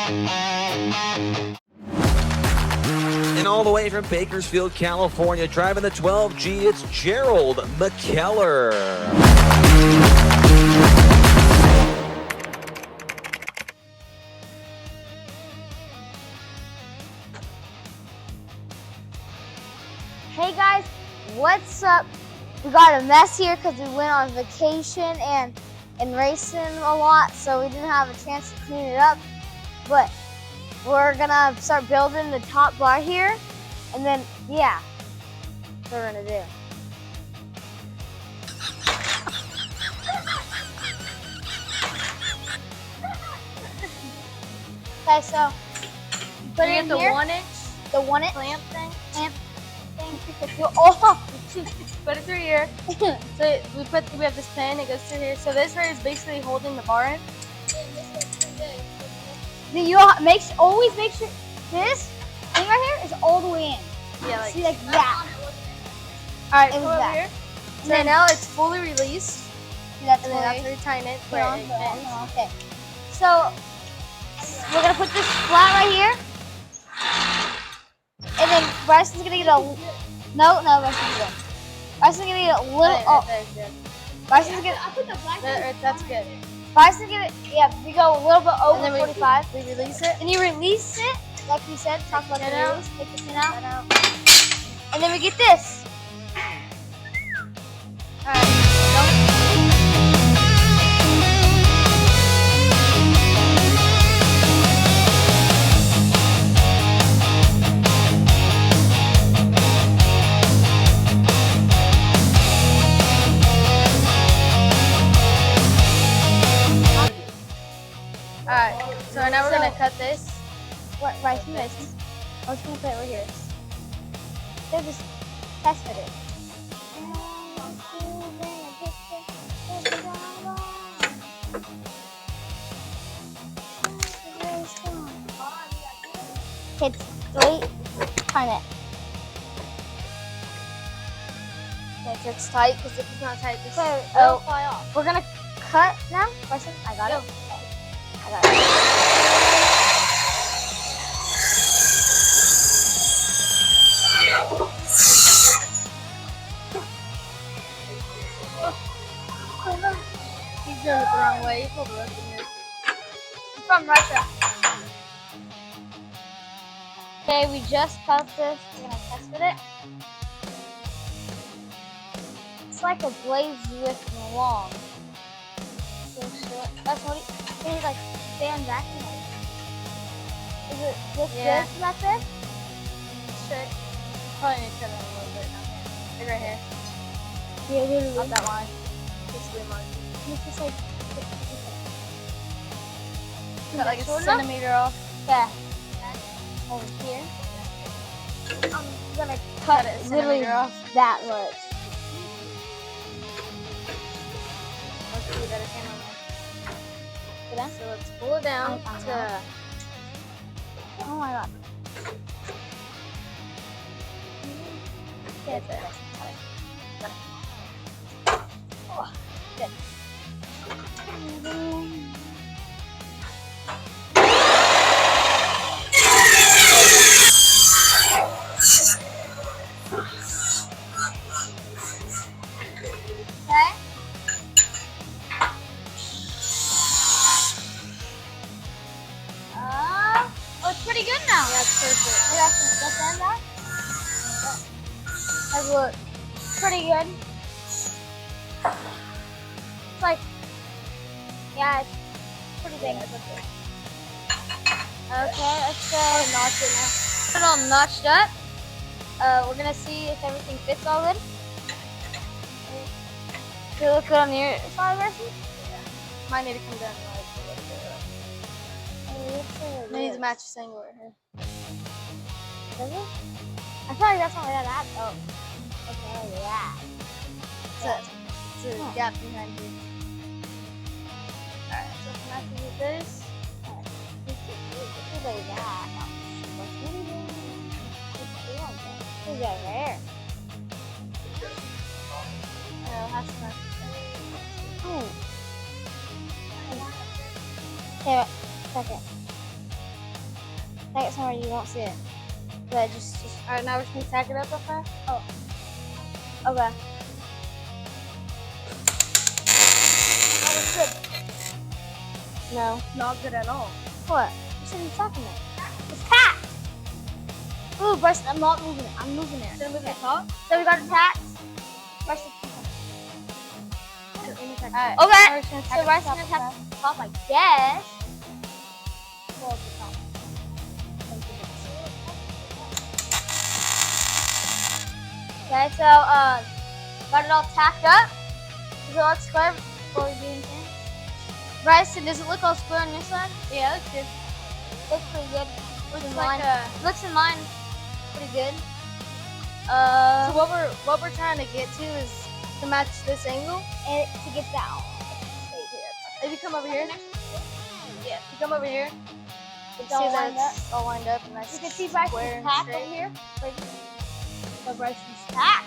And all the way from Bakersfield, California, driving the 12G, it's Gerald McKellar. Hey guys, what's up? We got a mess here because we went on vacation and racing a lot, so we didn't have a chance to clean it up. But we're gonna start building the top bar here, and then yeah, that's what we're gonna do. Okay, so put it in the here. 1-inch The 1-inch clamp thing. Oh, Put it through here. So we have this pin. It goes through here. So this right is basically holding the bar in. you always make sure this thing right here is all the way in. Yeah, like see, like that. All right, It was come over that. here. So Then- now it's fully released. See, that's And then way. after you tighten it, Put it on, it put it on, bends. put it on. Okay. So we're gonna put this flat right here, and then Bryson's gonna get a Bryson's good. Bryson's gonna get a little. Right, Oh, there's good. Bryson's gonna. I put the black that's good. Bryson's gonna. Yeah, we go a little bit over And then 45. we release it. And you release it, like we said. Talk about the Take it out. release. Take the pin out. And then we get this. All right. Alright, so now we're gonna cut this. What, Bryson? I was gonna put it right here. They're just test fit it. Kids, wait, turn it. Make sure it's tight, because if it's not tight, this Okay, will fly off. We're gonna cut now. Bryson, I got Go. it. I got it. He's doing it the wrong way. You pulled the rest in here. I'm from Russia. Okay, we just cut this. We're gonna test fit it. It's like a blade's width long. So short. That's what it like stand back and like. Is it look Yeah. good like this? Straight. Probably need to cut it a little bit down here. Like right here. Yeah, literally. Not that line. Just the line. It's just like Cut like a short enough? centimeter off. yeah. Over here. I'm gonna Cut cut it a literally centimeter off. that much. Let's see better camera. Did I? So let's pull it down I to. know. Oh my god. Get there. Oh, good. Okay. Oh, it's pretty good now. That's perfect. I got some stuff in there. That looks pretty good. It's like, yeah, it's pretty big. Okay, let's go notch it now. Put it all notched up. We're gonna see if everything fits all good. Does it look good on your side, Mercy? Might need to come down a little bit. It needs to match the angle right here. Does it? I feel like that's not like that. Oh. Okay, yeah. It's a gap behind here. Alright, so if I'm happy with this. It's like that. What's that there? I'll have to match Okay, second. Tack it somewhere you won't see it. But just. All right, now we're just gonna tack it up real fast. Oh. Okay. Oh, it's good. No, not good at all. What? You shouldn't be tacking it. It's tacked. Ooh, Bryson, I'm not moving it. I'm moving it. Should I move the top? So we got it tacked. Bryson. Alright. Okay. So So Bryson gonna tack the top, I guess. Well, the top. Okay, so got it all tacked up. Does it look square before we do anything? Bryson, does it look all square on your side? Yeah, that's good. Looks pretty good. Looks in like mine. Looks in mine pretty good. So what we're trying to get to is to match this angle. And to get down. If you come over here. Yeah. If you come over here. You It's can all see that lined up. it's all lined up and nice. You can see square Bryson's and tack straight. over here. So Bryson's tack.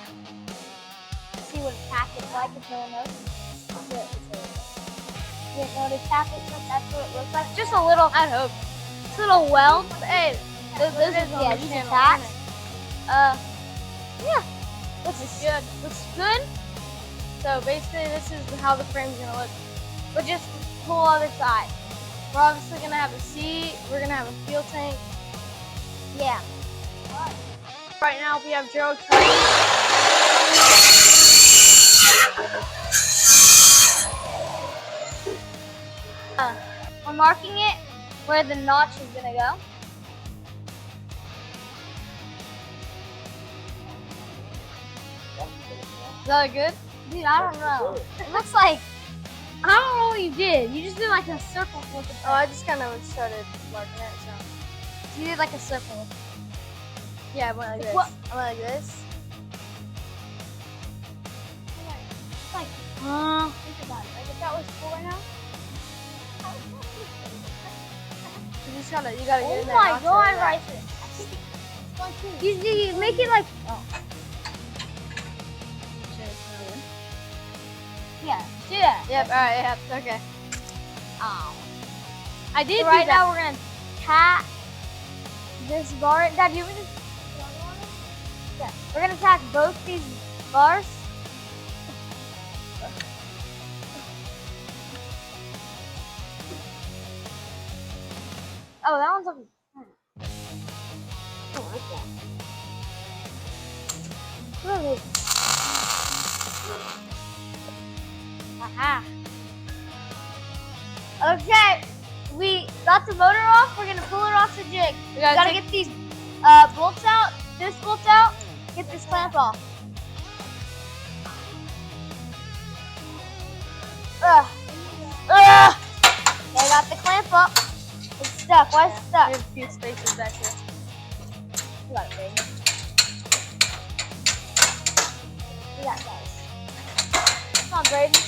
See what a tack is like if no one knows. You didn't know what a tack looks like? That's what it looks like. Just a little, I'd hope. just a little weld. Hey, Those are are these are tacks. Yeah. Looks good. Looks good. So basically, this is how the frame's gonna look. But just pull other side. We're obviously gonna have a seat. We're gonna have a fuel tank. Yeah. Right now, we have Gerald. We're marking it where the notch is gonna go. Is that good? Dude, I don't know. It looks like, I don't know what you did. You just did like a circle with the Oh, I just kind of started marking it. So You did like a circle. yeah, I went like this. What? I went like this. Like, think about it. Like if that was full right now. You gotta get Oh in there. my notch god, right there. Bryson. You make it like, oh. Yeah, do that. Yep. All right. Yep. Okay. Oh. I did So do right that. now we're gonna tack this bar. Dad, you want me to? Yeah. We're gonna tack both these bars. Oh, that one's over. I like that. Really? Aha. Okay, we got the motor off. We're gonna pull it off the jig. We gotta get these bolts out, this bolt out, get this clamp off. Okay, I got the clamp up. It's stuck. Why is it stuck? There's a few spaces back here. You got it, baby. You got it, guys. Come on, Braden.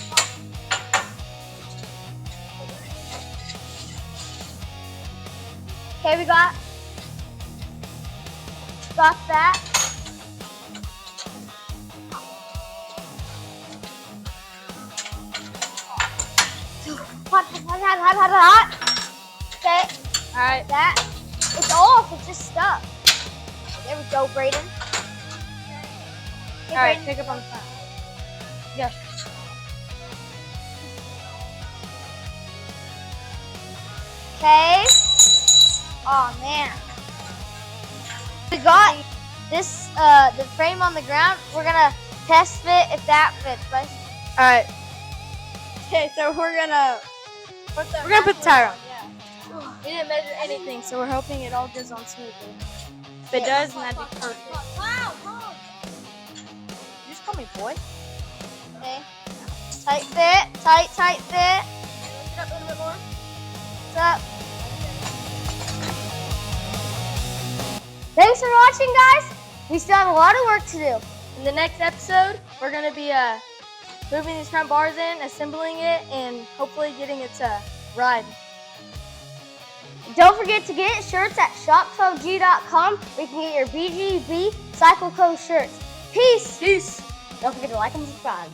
Okay, we got that. Hot. Okay, All right. that. It's off. It's just stuck. There we go, Braden. Okay, All right. Braden. Pick up on the front. Yeah. Okay. Oh man. We got this the frame on the ground. We're gonna test fit if that fits, right? All right. Okay, so we're gonna put the tire on. Yeah. We didn't measure anything, so we're hoping it all goes on smoothly. If it does, then that'd be perfect. Wow. You just call me boy. Okay. Tight fit. Tight fit. Lift it up a little bit more. What's up? Thanks for watching, guys. We still have a lot of work to do. In the next episode, we're gonna be moving these front bars in, assembling it, and hopefully getting it to ride. Don't forget to get shirts at shop12g.com where you can get your BGB Cycle Co shirts. Peace. Peace. Don't forget to like and subscribe.